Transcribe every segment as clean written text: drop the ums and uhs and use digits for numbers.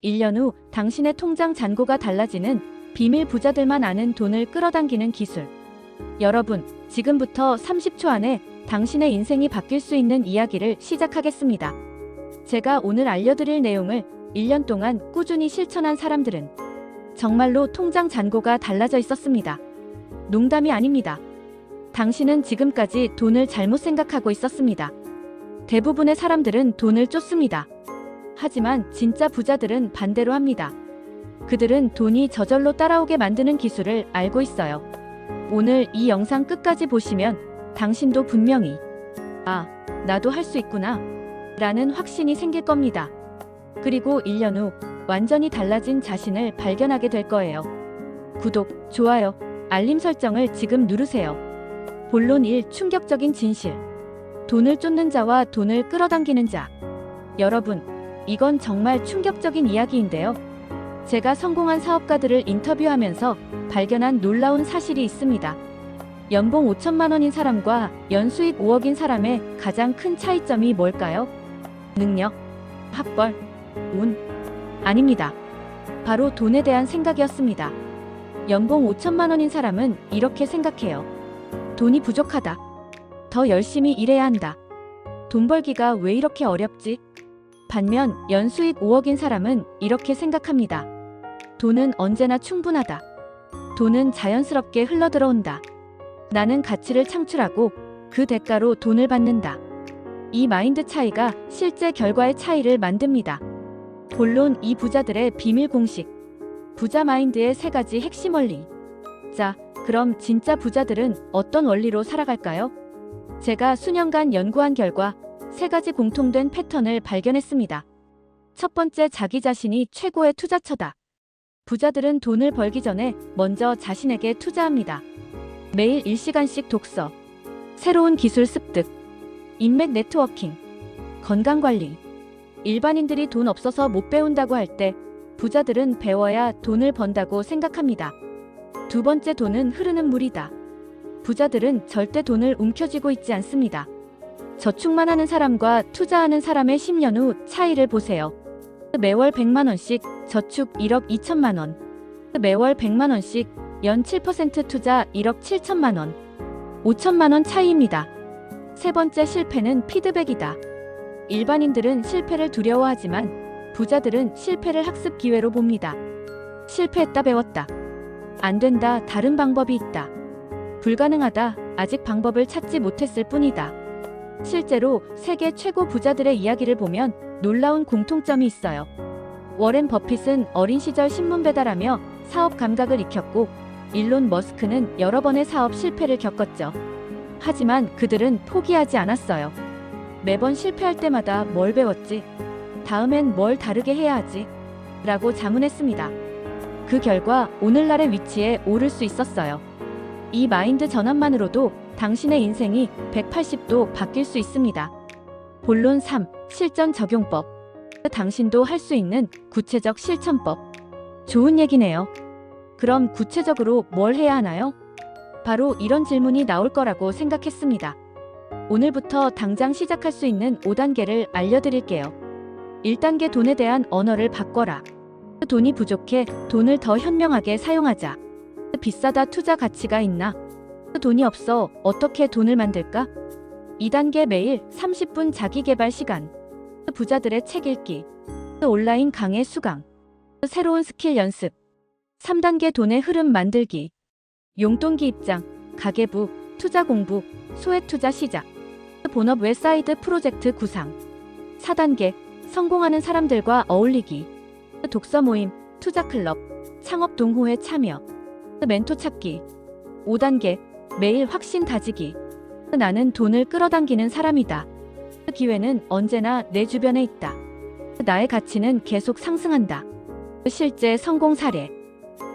1년 후 당신의 통장 잔고가 달라지는 비밀 부자들만 아는 돈을 끌어당기는 기술. 여러분, 지금부터 30초 안에 당신의 인생이 바뀔 수 있는 이야기를 시작하겠습니다. 제가 오늘 알려드릴 내용을 1년 동안 꾸준히 실천한 사람들은 정말로 통장 잔고가 달라져 있었습니다. 농담이 아닙니다. 당신은 지금까지 돈을 잘못 생각하고 있었습니다. 대부분의 사람들은 돈을 쫓습니다. 하지만 진짜 부자들은 반대로 합니다. 그들은 돈이 저절로 따라오게 만드는 기술을 알고 있어요. 오늘 이 영상 끝까지 보시면 당신도 분명히 나도 할 수 있구나 라는 확신이 생길 겁니다. 그리고 1년 후 완전히 달라진 자신을 발견하게 될 거예요. 구독, 좋아요, 알림 설정을 지금 누르세요. 본론 1. 충격적인 진실. 돈을 쫓는 자와 돈을 끌어당기는 자. 여러분, 이건 정말 충격적인 이야기인데요. 제가 성공한 사업가들을 인터뷰하면서 발견한 놀라운 사실이 있습니다. 연봉 5천만 원인 사람과 연수익 5억인 사람의 가장 큰 차이점이 뭘까요? 능력, 학벌, 운? 아닙니다. 바로 돈에 대한 생각이었습니다. 연봉 5천만 원인 사람은 이렇게 생각해요. 돈이 부족하다. 더 열심히 일해야 한다. 돈 벌기가 왜 이렇게 어렵지? 반면 연수익 5억인 사람은 이렇게 생각합니다. 돈은 언제나 충분하다. 돈은 자연스럽게 흘러들어온다. 나는 가치를 창출하고 그 대가로 돈을 받는다. 이 마인드 차이가 실제 결과의 차이를 만듭니다. 본론 이 부자들의 비밀 공식. 부자 마인드의 3가지 핵심 원리. 자, 그럼 진짜 부자들은 어떤 원리로 살아갈까요? 제가 수년간 연구한 결과 3가지 공통된 패턴을 발견했습니다. 첫 번째, 자기 자신이 최고의 투자처다. 부자들은 돈을 벌기 전에 먼저 자신에게 투자합니다. 매일 1시간씩 독서, 새로운 기술 습득, 인맥 네트워킹, 건강관리. 일반인들이 돈 없어서 못 배운다고 할 때 부자들은 배워야 돈을 번다고 생각합니다. 두 번째, 돈은 흐르는 물이다. 부자들은 절대 돈을 움켜쥐고 있지 않습니다. 저축만 하는 사람과 투자하는 사람의 10년 후 차이를 보세요. 매월 100만 원씩 저축 1억 2천만 원. 매월 100만 원씩 연 7% 투자 1억 7천만 원. 5천만 원 차이입니다. 세 번째, 실패는 피드백이다. 일반인들은 실패를 두려워하지만 부자들은 실패를 학습 기회로 봅니다. 실패했다, 배웠다. 안 된다, 다른 방법이 있다. 불가능하다, 아직 방법을 찾지 못했을 뿐이다. 실제로 세계 최고 부자들의 이야기를 보면 놀라운 공통점이 있어요. 워렌 버핏은 어린 시절 신문 배달하며 사업 감각을 익혔고, 일론 머스크는 여러 번의 사업 실패를 겪었죠. 하지만 그들은 포기하지 않았어요. 매번 실패할 때마다 뭘 배웠지? 다음엔 뭘 다르게 해야 하지? 라고 자문했습니다. 그 결과 오늘날의 위치에 오를 수 있었어요. 이 마인드 전환만으로도 당신의 인생이 180도 바뀔 수 있습니다. 본론 3. 실전 적용법. 당신도 할 수 있는 구체적 실천법. 좋은 얘기네요. 그럼 구체적으로 뭘 해야 하나요? 바로 이런 질문이 나올 거라고 생각했습니다. 오늘부터 당장 시작할 수 있는 5단계를 알려드릴게요. 1단계, 돈에 대한 언어를 바꿔라. 돈이 부족해, 돈을 더 현명하게 사용하자. 비싸다, 투자 가치가 있나? 돈이 없어, 어떻게 돈을 만들까? 2단계, 매일 30분 자기개발 시간. 부자들의 책 읽기, 온라인 강의 수강, 새로운 스킬 연습. 3단계, 돈의 흐름 만들기. 용돈기 입장, 가계부, 투자 공부, 소액 투자 시작. 본업 외 사이드 프로젝트 구상. 4단계, 성공하는 사람들과 어울리기. 독서 모임, 투자 클럽, 창업 동호회 참여, 멘토 찾기. 5단계, 매일 확신 다지기. 나는 돈을 끌어당기는 사람이다. 기회는 언제나 내 주변에 있다. 나의 가치는 계속 상승한다. 실제 성공 사례.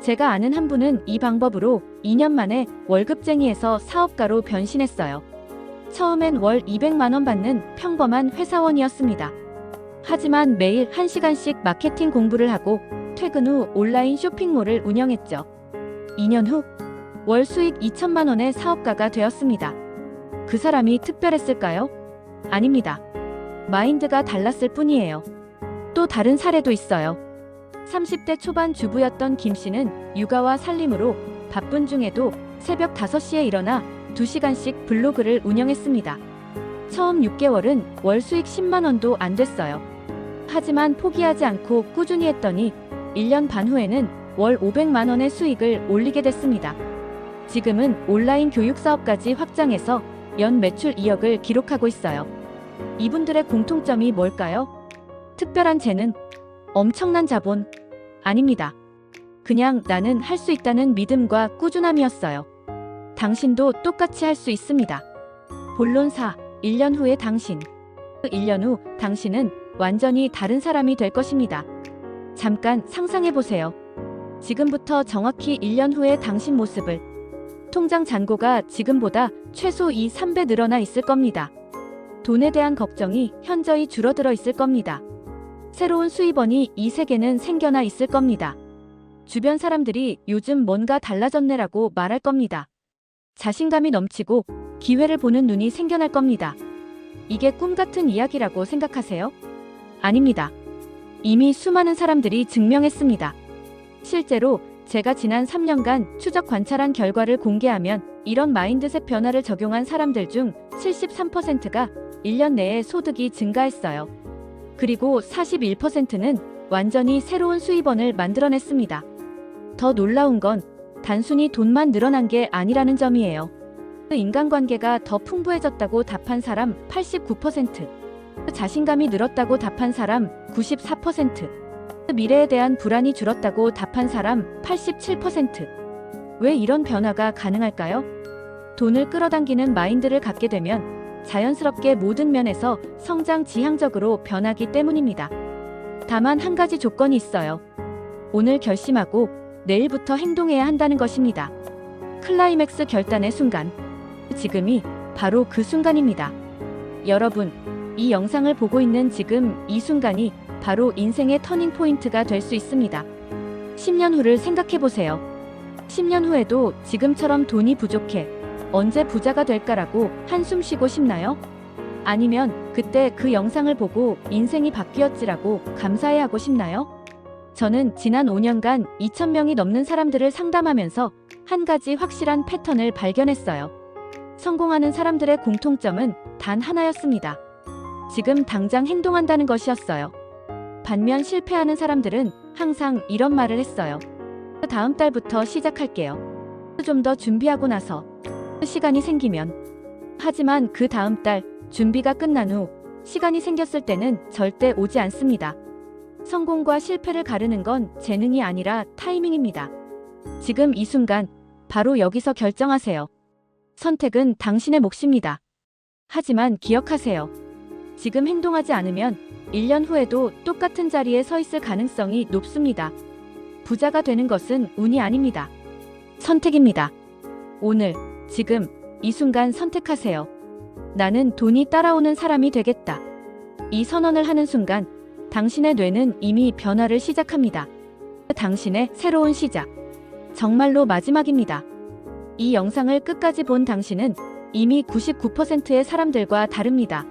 제가 아는 한 분은 이 방법으로 2년 만에 월급쟁이에서 사업가로 변신했어요. 처음엔 월 200만 원 받는 평범한 회사원이었습니다. 하지만 매일 1시간씩 마케팅 공부를 하고 퇴근 후 온라인 쇼핑몰을 운영했죠. 2년 후 월 수익 2천만 원의 사업가가 되었습니다. 그 사람이 특별했을까요? 아닙니다. 마인드가 달랐을 뿐이에요. 또 다른 사례도 있어요. 30대 초반 주부였던 김 씨는 육아와 살림으로 바쁜 중에도 새벽 5시에 일어나 2시간씩 블로그를 운영했습니다. 처음 6개월은 월 수익 10만 원도 안 됐어요. 하지만 포기하지 않고 꾸준히 했더니 1년 반 후에는 월 500만 원의 수익을 올리게 됐습니다. 지금은 온라인 교육 사업까지 확장해서 연 매출 2억을 기록하고 있어요. 이분들의 공통점이 뭘까요? 특별한 재능, 엄청난 자본, 아닙니다. 그냥 나는 할 수 있다는 믿음과 꾸준함이었어요. 당신도 똑같이 할 수 있습니다. 본론 4. 1년 후의 당신. 1년 후 당신은 완전히 다른 사람이 될 것입니다. 잠깐 상상해보세요. 지금부터 정확히 1년 후의 당신 모습을. 통장 잔고가 지금보다 최소 2~3배 늘어나 있을 겁니다. 돈에 대한 걱정이 현저히 줄어들어 있을 겁니다. 새로운 수입원이 2~3개는 생겨나 있을 겁니다. 주변 사람들이 요즘 뭔가 달라졌네라고 말할 겁니다. 자신감이 넘치고 기회를 보는 눈이 생겨날 겁니다. 이게 꿈 같은 이야기라고 생각하세요? 아닙니다. 이미 수많은 사람들이 증명했습니다. 실제로 제가 지난 3년간 추적 관찰한 결과를 공개하면 이런 마인드셋 변화를 적용한 사람들 중 73%가 1년 내에 소득이 증가했어요. 그리고 41%는 완전히 새로운 수입원을 만들어냈습니다. 더 놀라운 건 단순히 돈만 늘어난 게 아니라는 점이에요. 인간관계가 더 풍부해졌다고 답한 사람 89%, 자신감이 늘었다고 답한 사람 94%, 미래에 대한 불안이 줄었다고 답한 사람 87%. 왜 이런 변화가 가능할까요? 돈을 끌어당기는 마인드를 갖게 되면 자연스럽게 모든 면에서 성장 지향적으로 변하기 때문입니다. 다만 한 가지 조건이 있어요. 오늘 결심하고 내일부터 행동해야 한다는 것입니다. 클라이맥스 결단의 순간. 지금이 바로 그 순간입니다. 여러분, 이 영상을 보고 있는 지금 이 순간이 바로 인생의 터닝 포인트가 될 수 있습니다. 10년 후를 생각해보세요. 10년 후에도 지금처럼 돈이 부족해 언제 부자가 될까라고 한숨 쉬고 싶나요? 아니면 그때 그 영상을 보고 인생이 바뀌었지라고 감사해하고 싶나요? 저는 지난 5년간 2,000명이 넘는 사람들을 상담하면서 한 가지 확실한 패턴을 발견했어요. 성공하는 사람들의 공통점은 단 하나였습니다. 지금 당장 행동한다는 것이었어요. 반면 실패하는 사람들은 항상 이런 말을 했어요. 다음 달부터 시작할게요. 좀 더 준비하고 나서. 시간이 생기면. 하지만 그 다음 달 준비가 끝난 후 시간이 생겼을 때는 절대 오지 않습니다. 성공과 실패를 가르는 건 재능이 아니라 타이밍입니다. 지금 이 순간 바로 여기서 결정하세요. 선택은 당신의 몫입니다. 하지만 기억하세요. 지금 행동하지 않으면 1년 후에도 똑같은 자리에 서 있을 가능성이 높습니다. 부자가 되는 것은 운이 아닙니다. 선택입니다. 오늘, 지금, 이 순간 선택하세요. 나는 돈이 따라오는 사람이 되겠다. 이 선언을 하는 순간 당신의 뇌는 이미 변화를 시작합니다. 당신의 새로운 시작. 정말로 마지막입니다. 이 영상을 끝까지 본 당신은 이미 99%의 사람들과 다릅니다.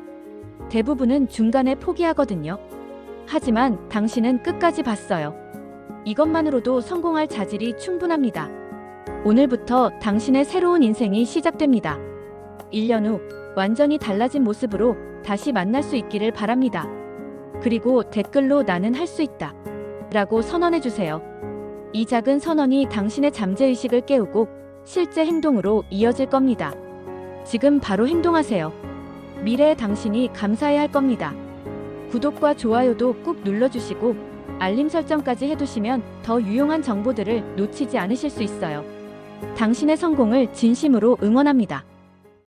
대부분은 중간에 포기하거든요. 하지만 당신은 끝까지 봤어요. 이것만으로도 성공할 자질이 충분합니다. 오늘부터 당신의 새로운 인생이 시작됩니다. 1년 후 완전히 달라진 모습으로 다시 만날 수 있기를 바랍니다. 그리고 댓글로 나는 할 수 있다 라고 선언해주세요. 이 작은 선언이 당신의 잠재의식을 깨우고 실제 행동으로 이어질 겁니다. 지금 바로 행동하세요. 미래의 당신이 감사해야 할 겁니다. 구독과 좋아요도 꾹 눌러주시고 알림 설정까지 해두시면 더 유용한 정보들을 놓치지 않으실 수 있어요. 당신의 성공을 진심으로 응원합니다.